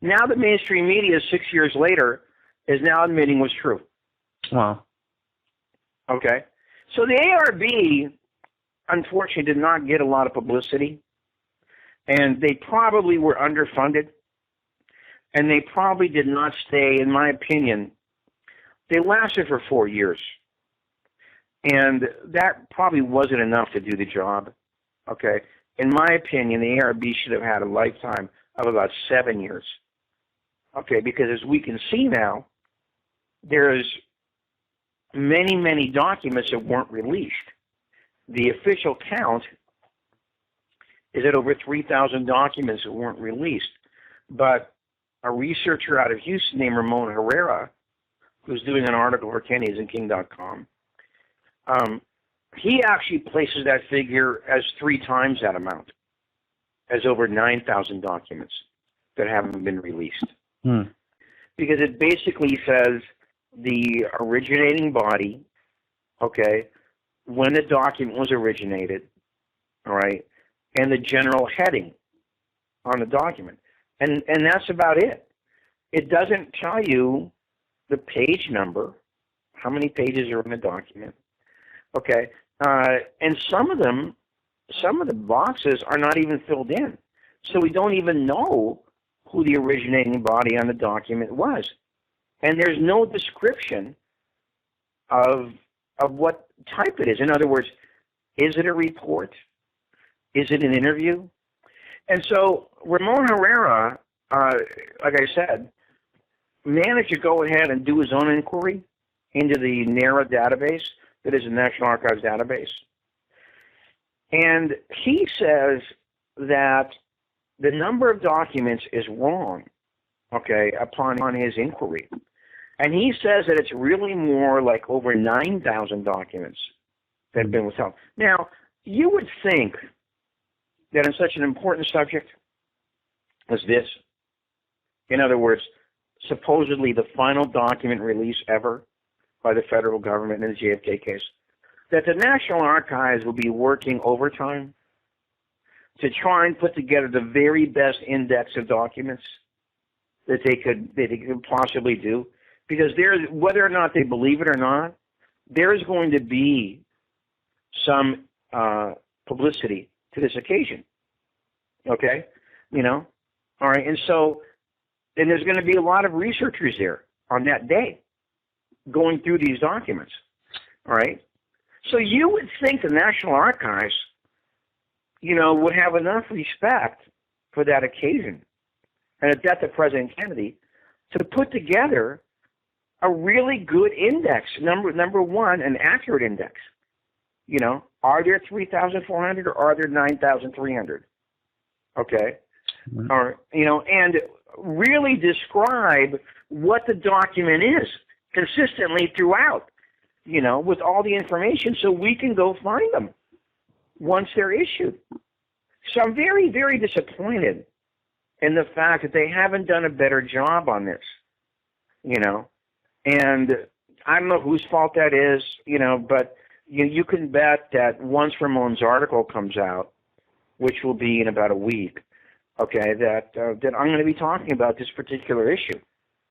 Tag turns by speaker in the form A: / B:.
A: now the mainstream media 6 years later is now admitting was true.
B: Wow.
A: Okay? So the ARB, unfortunately, did not get a lot of publicity, and they probably were underfunded, and they probably did not stay, in my opinion, they lasted for 4 years. And that probably wasn't enough to do the job. Okay? In my opinion, the ARB should have had a lifetime of about 7 years. Okay, because as we can see now, there's many, many documents that weren't released. The official count is at over 3,000 documents that weren't released. But a researcher out of Houston named Ramon Jerrera, who's doing an article for KennyIsn'tKing.com, he actually places that figure as 3 times that amount, as over 9,000 documents that haven't been released. Because it basically says the originating body, okay, when the document was originated, all right, and the general heading on the document. And that's about it. It doesn't tell you the page number, how many pages are in the document, okay, and some of the boxes are not even filled in. So we don't even know who the originating body on the document was. And there's no description of what type it is. In other words, is it a report? Is it an interview? And so Ramon Jerrera, like I said, managed to go ahead and do his own inquiry into the NARA database, that is the National Archives database. And he says that the number of documents is wrong, okay, upon his inquiry. And he says that it's really more like over 9,000 documents that have been withheld. Now, you would think that in such an important subject as this, in other words, supposedly the final document release ever by the federal government in the JFK case, that the National Archives will be working overtime to try and put together the very best index of documents that they could possibly do. Because there's, whether or not they believe it or not, there's going to be some publicity to this occasion. Okay? You know? All right. And so, and there's going to be a lot of researchers there on that day going through these documents. All right? So you would think the National Archives, you know, would have enough respect for that occasion and the death of President Kennedy to put together a really good index, number one, an accurate index. You know, are there 3,400 or are there 9,300? Okay? Or, you know, and really describe what the document is consistently throughout, you know, with all the information so we can go find them once they're issued. So I'm very, very disappointed in the fact that they haven't done a better job on this, you know. And I don't know whose fault that is, you know, but you can bet that once Ramon's article comes out, which will be in about a week, okay, that I'm going to be talking about this particular issue.